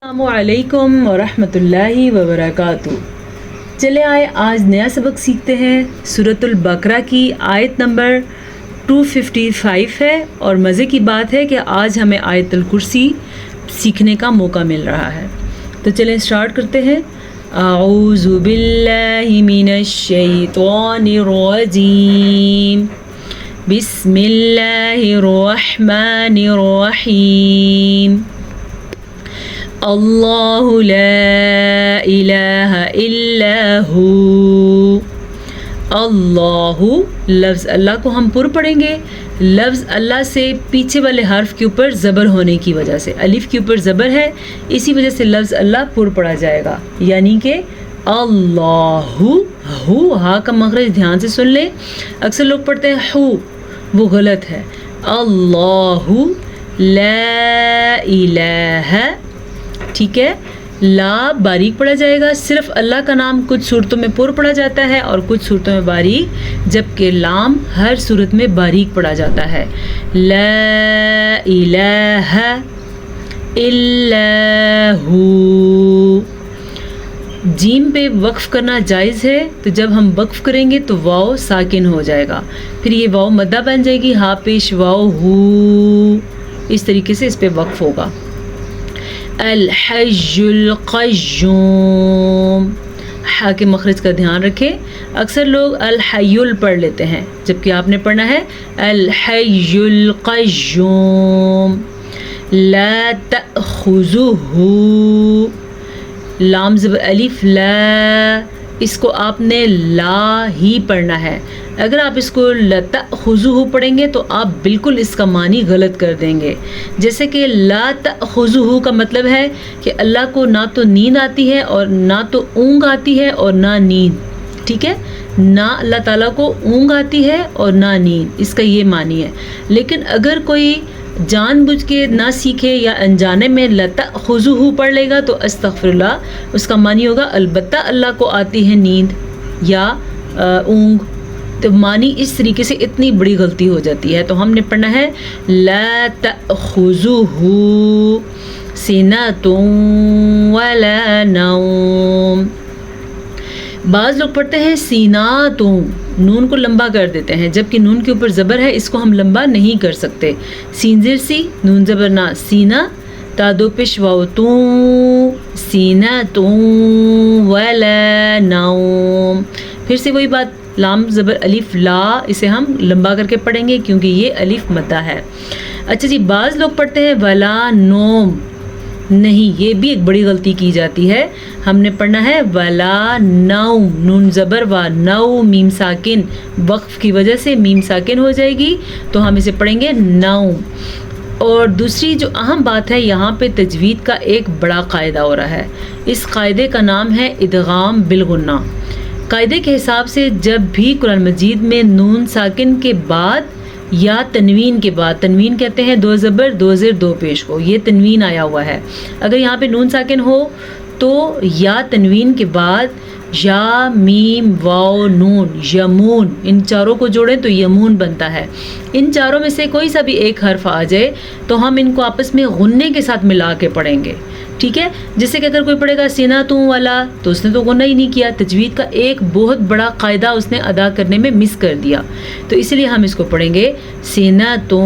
अस्सलामुअलैकुम वरहमतुल्लाहि वबरकातुहू। चले आए आज नया सबक सीखते हैं। सूरतुल बकरा की आयत नंबर 255 है और मज़े की बात है कि आज हमें आयतुल कुर्सी सीखने का मौका मिल रहा है। तो चलें स्टार्ट करते हैं। औज़ु बिल्लाहि मिनश शैतानिर रजीम, बिस्मिल्लाहिर रहमानिर रहीम। अल्लाहु ला इलाहा इल्ला हू। अल्लाहु लफ्ज़ अल्लाह को हम पुर पढ़ेंगे। लफ्ज़ अल्लाह से पीछे वाले हर्फ के ऊपर ज़बर होने की वजह से, अलिफ के ऊपर ज़बर है, इसी वजह से लफ्ज़ अल्लाह पुर पढ़ा जाएगा, यानी कि अल्लाहु। हु हा का मखरज ध्यान से सुन लें। अक्सर लोग पढ़ते हैं हु, वो गलत है। अल्लाहु ला इलाहा, ठीक है। ला बारीक पढ़ा जाएगा। सिर्फ अल्लाह का नाम कुछ सूरतों में पुर पढ़ा जाता है और कुछ सूरतों में बारीक, जबकि लाम हर सूरत में बारीक पढ़ा जाता है। ला इलाहा इल्ला हू। जीम पे वक्फ करना जायज़ है, तो जब हम वक्फ करेंगे तो वाव साकिन हो जाएगा, फिर ये वाव मद्दा बन जाएगी। हा पेश वाव हू, इस तरीके से इस पे वक्फ होगा। अल हय्युल क़य्यूम, हा के मखरज का ध्यान रखें। अक्सर लोग अल हय्युल पढ़ लेते हैं, जबकि आपने पढ़ना है अल हय्युल क़य्यूम। ला तअख़ुज़ुहू, लाम ज़बर अलिफ ला, इसको आपने ला ही पढ़ना है। अगर आप इसको लतअख़ुज़ुहू पढ़ेंगे तो आप बिल्कुल इसका मानी गलत कर देंगे। जैसे कि ला तअख़ुज़ुहू का मतलब है कि अल्लाह को ना तो नींद आती है और ना तो ऊँग आती है और ना नींद, ठीक है। ना अल्लाह ताला को ऊँग आती है और ना नींद, इसका ये मानी है। लेकिन अगर कोई जानबूझ के ना सीखे या अनजाने में लतअख़ुज़ुहू पढ़ लेगा तो अस्तग़फ़िरुल्लाह, उसका मानी होगा अलबत्ता अल्लाह को आती है नींद या ऊँग। तो मानी इस तरीके से इतनी बड़ी गलती हो जाती है। तो हमने पढ़ना है ला तअख़ुज़ुहू सिनतुन वला नौम। बाज़ लोग पढ़ते हैं सीनातुन, नून को लंबा कर देते हैं, जबकि नून के ऊपर ज़बर है, इसको हम लंबा नहीं कर सकते। सीन ज़ेर सी, नून ज़बर ना, सीना ता दो पेश वाव तू, सीनतुन वला नौम। फिर से वही बात, लाम ज़बर अलिफ ला, इसे हम लंबा करके पढ़ेंगे क्योंकि ये अलिफ मद्दा है। अच्छा जी, बाज़ लोग पढ़ते हैं वला नोम, नहीं, ये भी एक बड़ी गलती की जाती है। हमने पढ़ना है वला नौम, नून ज़बर व नौ मीम साकिन, वक्फ की वजह से मीम साकिन हो जाएगी, तो हम इसे पढ़ेंगे नौम। और दूसरी जो अहम बात है, यहाँ पे तजवीद का एक बड़ा कायदा हो रहा है। इस कायदे का नाम है इदगाम बिलगुन्ना। कायदे के हिसाब से जब भी कुरान मजीद में नून साकिन के बाद या तनवीन के बाद, तनवीन कहते हैं दो ज़बर दो ज़ेर दो पेश को, ये तनवीन आया हुआ है। अगर यहाँ पे नून साकिन हो तो या तनवीन के बाद या मीम वाव नून यमून, इन चारों को जोड़ें तो यमून बनता है। इन चारों में से कोई सा भी एक हर्फ आ जाए तो हम इनको आपस में गुन्ने के साथ मिला के पढ़ेंगे, ठीक है। जैसे कि अगर कोई पढ़ेगा सीना तू वाला, तो उसने तो गुन्ना ही नहीं किया, तजवीद का एक बहुत बड़ा कायदा उसने अदा करने में मिस कर दिया। तो इसलिए हम इसको पढ़ेंगे सीना तू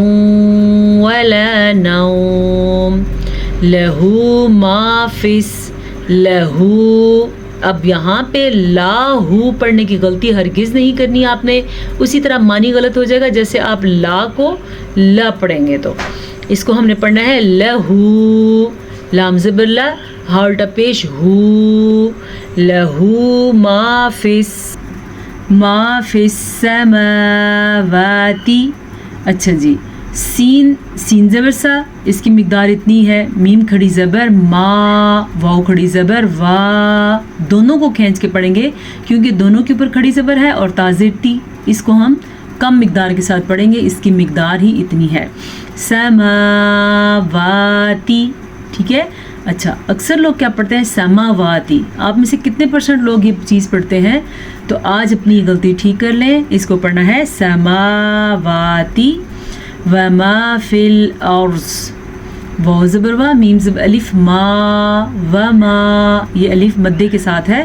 वाला नौम, लहू माफिस लहू। अब यहाँ पे लाहू पढ़ने की गलती हरगिज़ नहीं करनी आपने, उसी तरह मानी गलत हो जाएगा जैसे आप ला को ला पढ़ेंगे। तो इसको हमने पढ़ना है लहू, लाम ज़बर ला, हा उल्टा पेश हू, लहू माफिस समावाती। अच्छा जी, सीन ज़बर सा, इसकी मिकदार इतनी है। मीम खड़ी ज़बर मा, वाव खड़ी ज़बर वा, दोनों को खींच के पढ़ेंगे क्योंकि दोनों के ऊपर खड़ी ज़बर है और ताज़िर टी, इसको हम कम मिकदार के साथ पढ़ेंगे, इसकी मिकदार ही इतनी है। समावाती, ठीक है। अच्छा, अक्सर लोग क्या पढ़ते हैं समावाती। आप में से कितने % लोग ये चीज़ पढ़ते हैं? तो आज अपनी गलती ठीक कर लें, इसको पढ़ना है समावाती। वमा फिल अर्ज़, واو زبر وا میم زبر الف ما و ما، یہ الف مدے کے ساتھ ہے،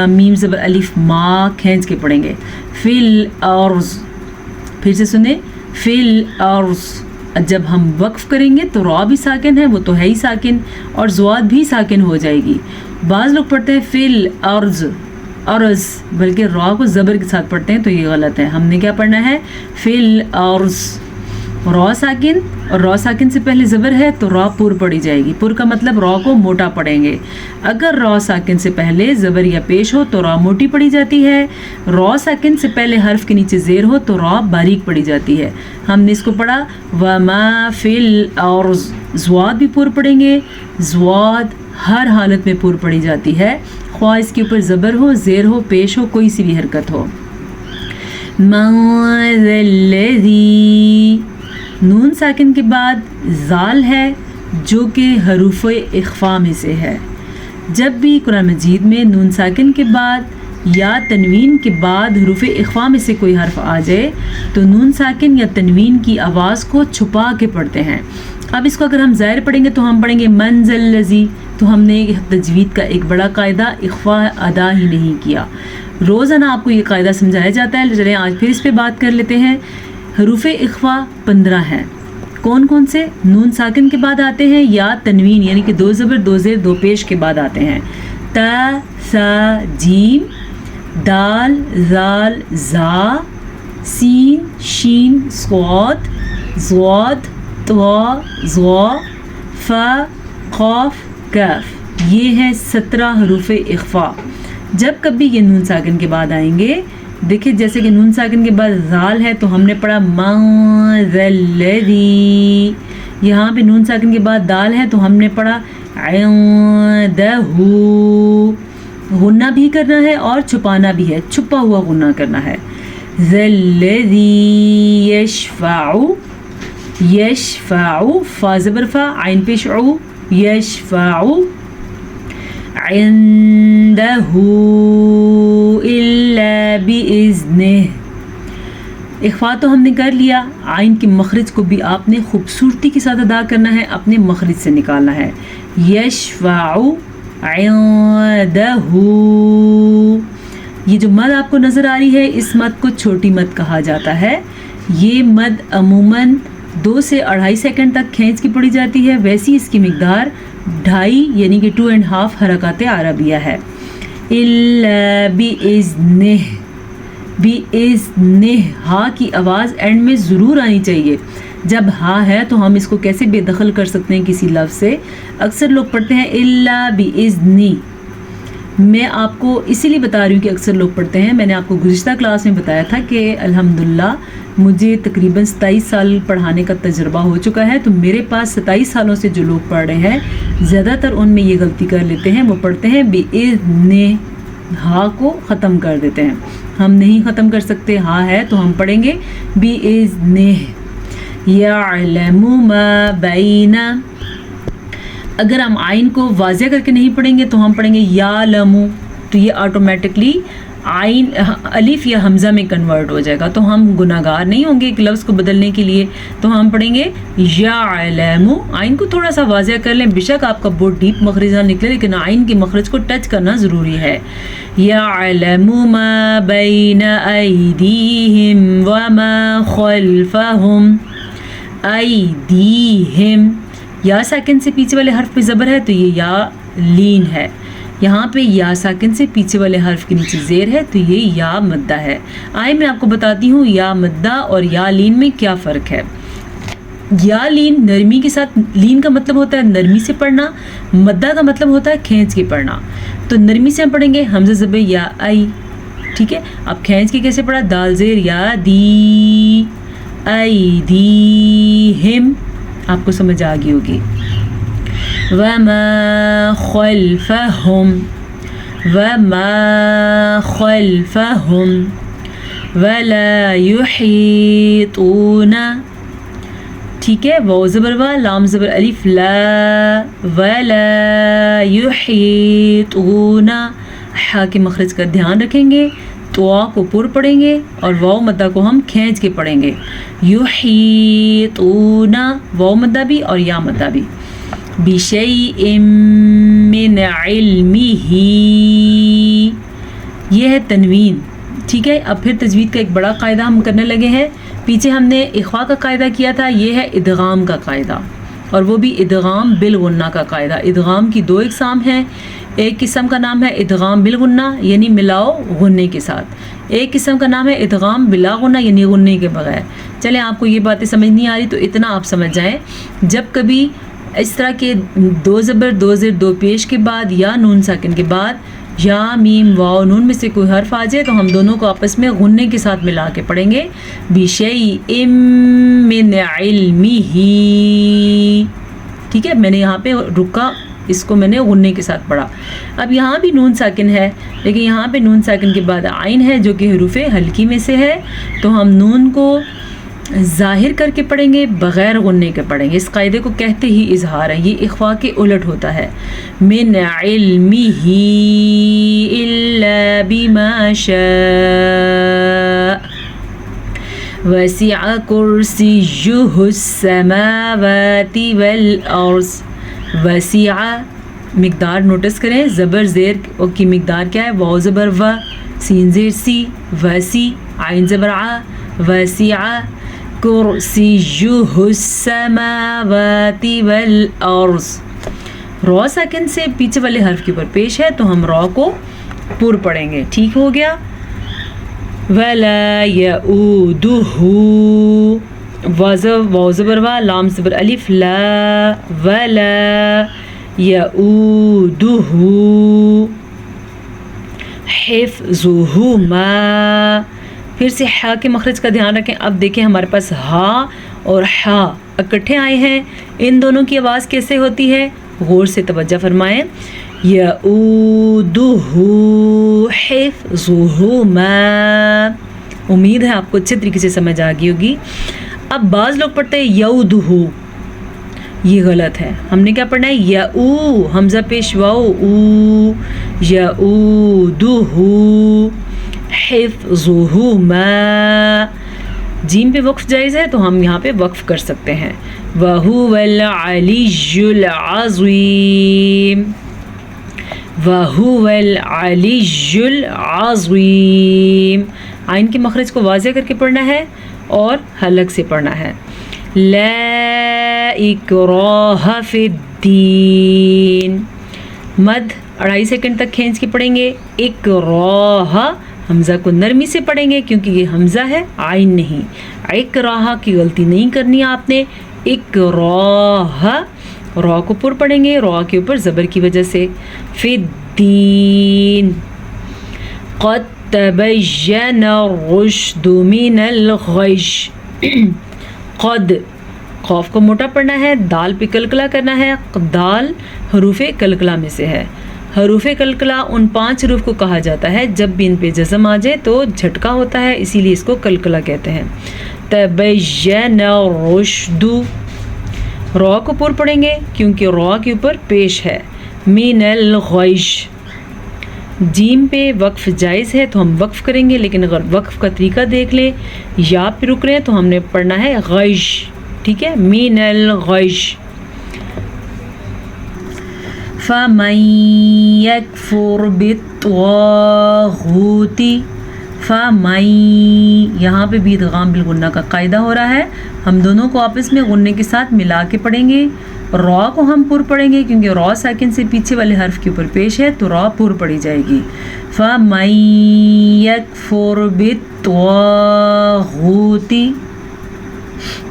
میم زبر الف ما کھینچ کے پڑھیں گے. فی الارض، پھر سے سنیں، فی الارض. جب ہم وقف کریں گے تو را بھی ساکن ہے، وہ تو ہے ہی ساکن، اور زواد بھی ساکن ہو جائے گی. بعض لوگ پڑھتے ہیں فی الارض ارض، بلکہ را کو زبر کے ساتھ پڑھتے ہیں، تو یہ غلط ہے. ہم نے کیا پڑھنا ہے؟ فی الارض، را ساکن، اور را ساکن سے پہلے زبر ہے تو را پر پڑھی جائے گی. پر کا مطلب را کو موٹا پڑھیں گے. اگر را ساکن سے پہلے زبر یا پیش ہو تو را موٹی پڑھی جاتی ہے. را ساکن سے پہلے حرف کے نیچے زیر ہو تو را باریک پڑھی جاتی ہے. ہم نے اس کو پڑھا وما فی الارض، زواد بھی پر پڑھیں گے. زواد ہر حالت میں پر پڑھی جاتی ہے، خواہ اس کے اوپر زبر ہو، زیر ہو، پیش ہو، کوئی سی بھی حرکت ہو. من ذا الذی، نون ساکن کے بعد زال ہے جو کہ حروف اخفا میں سے ہے. جب بھی قرآن مجید میں نون ساکن کے بعد یا تنوین کے بعد حروف اخفا میں سے کوئی حرف آ جائے تو نون ساکن یا تنوین کی آواز کو چھپا کے پڑھتے ہیں. اب اس کو اگر ہم ظاہر پڑھیں گے تو ہم پڑھیں گے من ذا الذی، تو ہم نے تجوید کا ایک بڑا قاعدہ اخفا ادا ہی نہیں کیا. روزانہ آپ کو یہ قاعدہ سمجھایا جاتا ہے. چلیں آج پھر اس پہ بات کر لیتے ہیں. حروف اخفا 15 ہیں. کون کون سے؟ نون ساکن کے بعد آتے ہیں یا تنوین یعنی کہ 2 زبر 2 زیر 2 پیش کے بعد آتے ہیں. تا سا جیم، دال زال زا، سین شین صاد، ضاد طوا ضا، فا قاف کاف. یہ ہے 17 حروف اخفا. جب کبھی یہ نون ساکن کے بعد آئیں گے، دیکھیں جیسے کہ نون ساکن کے بعد زال ہے تو ہم نے پڑھا من ذا الذی. یہاں پہ نون ساکن کے بعد دال ہے تو ہم نے پڑھا عندہ. غنہ بھی کرنا ہے اور چھپانا بھی ہے، چھپا ہوا غنہ کرنا ہے. ذا الذی یشفع، یشفع فا زبر فا عین پیش عو، یشفع عندہ الا باذنہ. اخفا تو ہم نے کر لیا، عین کے مخرج کو بھی آپ نے خوبصورتی کے ساتھ ادا کرنا ہے، اپنے مخرج سے نکالنا ہے. یشفع عندہ. یہ جو مد آپ کو نظر آ رہی ہے اس مد کو چھوٹی مد کہا جاتا ہے. یہ مد عموماً 2 سے 2.5 سیکنڈ تک کھینچ کی پڑھی جاتی ہے، ویسی اس کی مقدار 2.5 یعنی کہ 2.5 حرکات عربیہ ہے. الا باذنہ، باذنہ ہا کی آواز اینڈ میں ضرور آنی چاہیے. جب ہا ہے تو ہم اس کو کیسے بے دخل کر سکتے ہیں کسی لفظ سے؟ اکثر لوگ پڑھتے ہیں الا باذنی. میں آپ کو اسی لیے بتا رہی ہوں کہ اکثر لوگ پڑھتے ہیں. میں نے آپ کو گزشتہ کلاس میں بتایا تھا کہ الحمدللہ مجھے تقریباً 27 سال پڑھانے کا تجربہ ہو چکا ہے. تو میرے پاس 27 سالوں سے جو لوگ پڑھ رہے ہیں زیادہ تر ان میں یہ غلطی کر لیتے ہیں، وہ پڑھتے ہیں بِإِذْنِ، ہا کو ختم کر دیتے ہیں. ہم نہیں ختم کر سکتے، ہا ہے تو ہم پڑھیں گے بِإِذْنِهِ. يَعْلَمُ مَا بَيْنَ. اگر ہم آئین کو واضح کر کے نہیں پڑھیں گے تو ہم پڑھیں گے یعلمو، تو یہ آٹومیٹکلی آئین الف یا حمزہ میں کنورٹ ہو جائے گا، تو ہم گناہگار نہیں ہوں گے ایک لفظ کو بدلنے کے لیے. تو ہم پڑھیں گے یعلمو. آئین کو تھوڑا سا واضح کر لیں، بے شک آپ کا بہت ڈیپ مخرج نہ نکلے لیکن آئین کے مخرج کو ٹچ کرنا ضروری ہے. یعلم ما بین ایدیہم وما خلفہم. ایدیہم، یا ساکن سے پیچھے والے حرف پہ زبر ہے تو یہ یا لین ہے. یہاں پہ یا ساکن سے پیچھے والے حرف کے نیچے زیر ہے تو یہ یا مدہ ہے. آئے میں آپ کو بتاتی ہوں یا مدہ اور یا لین میں کیا فرق ہے. یا لین نرمی کے ساتھ، لین کا مطلب ہوتا ہے نرمی سے پڑھنا، مدہ کا مطلب ہوتا ہے کھینچ کے پڑھنا. تو نرمی سے ہم پڑھیں گے حمزہ زبر یا ای، ٹھیک ہے. اب کھینچ کے کیسے پڑھا؟ دال زیر یا دی، ایدیہم. آپ کو سمجھ آ گئی ہوگی. وما خلفہم، وما خلفہم ولا یحیطون. ٹھیک ہے، واو زبر وا، لام زبر الف لا، ولا یحیطون. ہا کے مخرج کا دھیان رکھیں گے तवा को पुर पढ़ेंगे और वाव मद्दा को हम खींच के पढ़ेंगे। युहीतूना वाव मद्दा भी और या मद्दा भी। बिशैइन मिन इल्मिही ये है तनवीन। ठीक है, अब फिर तजवीद का एक बड़ा कायदा हम करने लगे हैं। पीछे हमने इख्वा का कायदा किया था, ये है इदगाम का कायदा, और वो भी इदगाम बिल गुन्ना का कायदा। इदगाम की दो इकसाम हैं। एक किस्म का नाम है इदगाम बिल गुन्ना यानी मिलाओ गुन्ने के साथ, एक किस्म का नाम है इदगाम बिला गुन्ना यानी गुन्ने के बगैर। चलें, आपको ये बातें समझ नहीं आ रही तो इतना आप समझ जाएं, जब कभी इस तरह के दो ज़बर दो ज़ेर दो पेश के बाद या नून साकिन के बाद या मीम वाव नून में से कोई हर्फ आ जाए तो हम दोनों को आपस में गुन्ने के साथ मिला के पढ़ेंगे। बिशैइन मिन इल्मिही। ठीक है, मैंने यहाँ पे रुका, इसको मैंने गुन्ने के साथ पढ़ा। अब यहाँ भी नून साकिन है, लेकिन यहाँ पे नून साकिन के बाद आइन है जो कि हरूफे हल्की में से है, तो हम नून को ज़ाहिर करके पढ़ेंगे, बग़ैर गुन्ने के पढ़ेंगे। इस कायदे को कहते ही इजहार है, ये इख्वा के उलट होता है। मिन इल्मिही इल्ला बिमा शा वसिअ कुर्सियुहुस समावाति वल अर्ज़। वसिअ मिक़दार नोटिस करें, ज़बर ज़ेर की मिक़दार क्या है, वाव ज़बर व, सीन ज़ेर सी, वसी, आइन ज़बर आ, वसिअ कुर्सियुहुस समावाति वल अर्ज़। रॉ साकिन से पीछे वाले हर्फ के ऊपर पेश है तो हम रॉ को पुर पढ़ेंगे। ठीक हो गया। वला यऊदुहु वाव ज़बर वा, लाम ज़बर अलिफ ला, वला यऊदुहु हिफ्ज़ुहुमा। फिर से हा के मखरज का ध्यान रखें। अब देखें हमारे पास हा और हा इकट्ठे आए हैं, इन दोनों की आवाज़ कैसे होती है, गौर से तवज्जो फरमाएं। यऊदुहु हिफ्ज़ुहुमा। उम्मीद है आपको अच्छे तरीके से समझ आ गई होगी। अब बाज़ लोग पढ़ते हैं यऊदुहु, ये गलत है। हमने क्या पढ़ना है, यऊ हमज़ा पेश वाओ ऊ, यऊदुहु हिफ्ज़ुहुमा। जीम पे वक्फ जायज़ है तो हम यहाँ पे वक्फ कर सकते हैं। वहुवल अलियुल अज़ीम, वहुवल अलियुल अज़ीम। आइन के मखरज को वाज़े करके पढ़ना है और हलक से पढ़ना है। ला इक्राह फिद्दीन, मद 2.5 सेकंड तक खींच के पढ़ेंगे। इक्राह हमज़ा को नरमी से पढ़ेंगे क्योंकि ये हमज़ा है, आइन नहीं। इक्राह की गलती नहीं करनी आपने। इक्राह रॉ को पुर पढ़ेंगे, रॉ के ऊपर ज़बर की वजह से। फिद्दीन क़द तबय्यन रुश्दु मिनल ग़य। क़द क़ाफ को मोटा पढ़ना है, दाल पे कलकला करना है। दाल हरूफ़े कलकला में से है। हरूफ़े कलकला उन 5 हरूफ को कहा जाता है जब भी इन पे जज़म आ जाए तो झटका होता है, इसीलिए इसको कलकला कहते हैं। तबय्यन रुश्दु रॉ को पुर पढ़ेंगे क्योंकि रॉ के ऊपर पेश है। मिनल ग़य जीम पे वक्फ जायज़ है तो हम वक्फ करेंगे, लेकिन अगर वक्फ का तरीका देख लें या पे रुक रहे हैं तो हमने पढ़ना है ग़ैश। ठीक है, मिनल ग़ैश। फ़मन यकफ़ुर बित्ताग़ूति, फ़मन यहाँ पे भी इदग़ाम बिल गुन्ना का कायदा हो रहा है। हम दोनों को आपस में गुन्ने के साथ मिला के पढ़ेंगे। रॉ को हम पुर पढ़ेंगे क्योंकि रॉ साकिन से पीछे वाले हर्फ के ऊपर पेश है तो रॉ पुर पढ़ी जाएगी। फ़मन यकफ़ुर बित्ताग़ूति,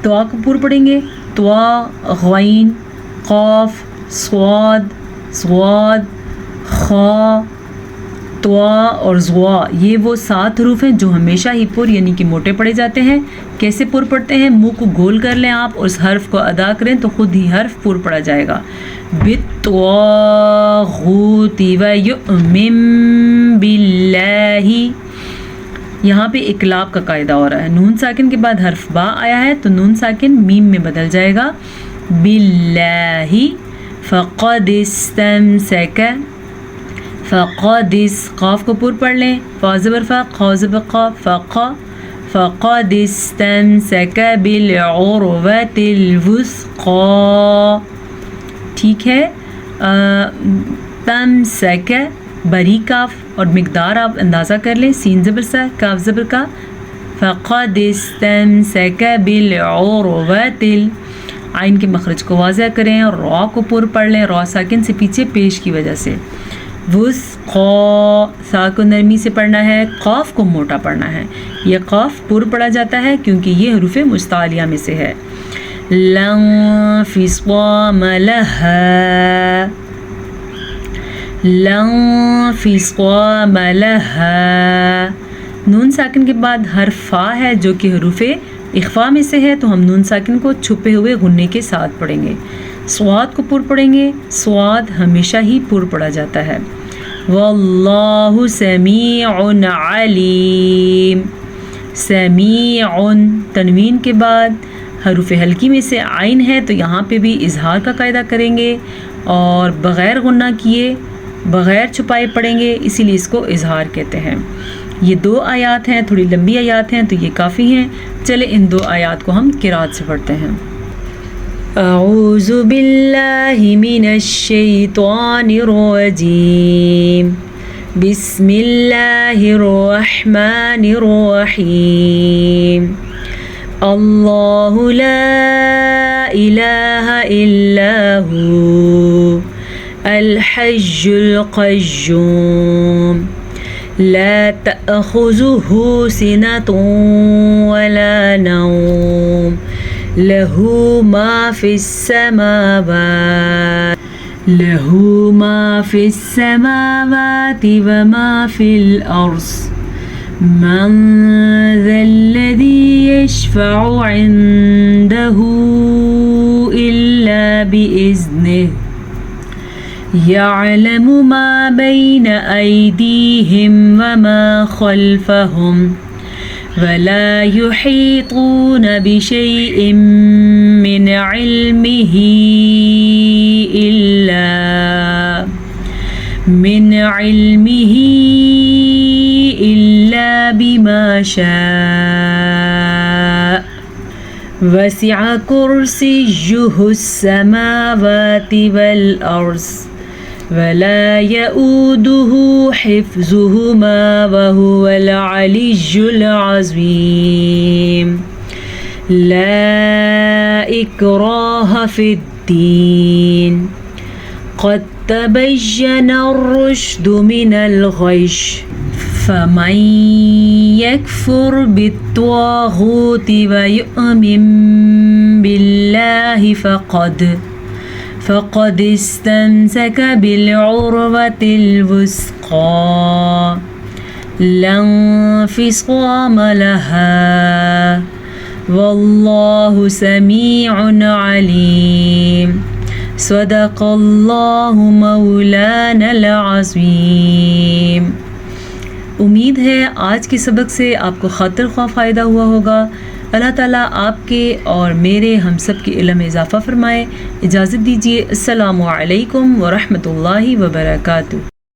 त्वा को पुर पढ़ेंगे। त्वा, ग़ैन, क़ाफ, स्वाद, स्वाद, खा, त्वा और ज़्वा, ये वो 7 हरूफ हैं जो हमेशा ही पुर यानी कि मोटे पढ़े जाते हैं। कैसे पुर पढ़ते हैं, मुंह को गोल कर लें आप और उस हर्फ को अदा करें तो ख़ुद ही हर्फ पुर पढ़ा जाएगा। बित्ताग़ूति व युमिन बिल्लाहि, यहाँ पे इकलाब का कायदा हो रहा है। नून साकिन के बाद हर्फ बा आया है तो नून साकिन मीम में बदल जाएगा। बिल्लाहि फ़क़द इस्तमसक, فقدس قاف کو پر پڑھ لیں، فا زبر فا، خا زبر قا، فقا، فقد استمسک بالعروۃ الوثقی، ٹھیک ہے. تمسک بری کاف اور مقدار آپ اندازہ کر لیں، سین زبر سا، کاف زبر کا، فقد استمسک بالعروۃ، عین کے مخرج کو واضح کریں اور را کو پر پڑھ لیں، را ساکن سے پیچھے پیش کی وجہ سے. وثقا، سا کو نرمی سے پڑھنا ہے، قاف کو موٹا پڑھنا ہے. یہ قاف پر پڑھا جاتا ہے کیونکہ یہ حروف مستعلیہ میں سے ہے. لن فصام لها، لن فصام لها، نون ساکن کے بعد حرف فا ہے جو کہ حروف اخفا میں سے ہے، تو ہم نون ساکن کو چھپے ہوئے غنے کے ساتھ پڑھیں گے. صاد کو پر پڑھیں گے، صاد ہمیشہ ہی پر پڑھا جاتا ہے. واللہ سمیع علیم، سمیع، تنوین کے بعد حروف حلقی میں سے عین ہے تو یہاں پہ بھی اظہار کا قاعدہ کریں گے اور بغیر غنہ کیے بغیر چھپائے پڑھیں گے، اسی لیے اس کو اظہار کہتے ہیں. یہ 2 آیات ہیں، تھوڑی لمبی آیات ہیں تو یہ کافی ہیں. چلے ان 2 آیات کو ہم قرات سے پڑھتے ہیں. اعوذ باللہ من الشیطان الرجیم، بسم اللہ الرحمن الرحیم. اللہ لا الہ الا ہو الحی القیوم لا تأخذه سنة ولا نوم له ما في السماوات وما في الأرض من ذا الذي يشفع عنده إلا بإذنه يعلم ما بين أيديهم وما خلفهم ولا يحيطون بشيء من علمه إلا بما شاء وسع كرسيه السماوات والأرض ولا يؤوده حفظهما وهو العلي العظيم. لا إكراه في الدين قد تبين الرشد من الغي فمن يكفر بالطاغوت ويؤمن بالله فقد استمسك بالعروة الوثقى لا انفصام لها والله سميع عليم. صدق اللہ مولانا العظیم. امید ہے آج کے سبق سے آپ کو خاطر خواہ فائدہ ہوا ہوگا. اللہ تعالیٰ آپ کے اور میرے ہم سب کے علم میں اضافہ فرمائے. اجازت دیجیے. السلام علیکم ورحمۃ اللہ وبرکاتہ.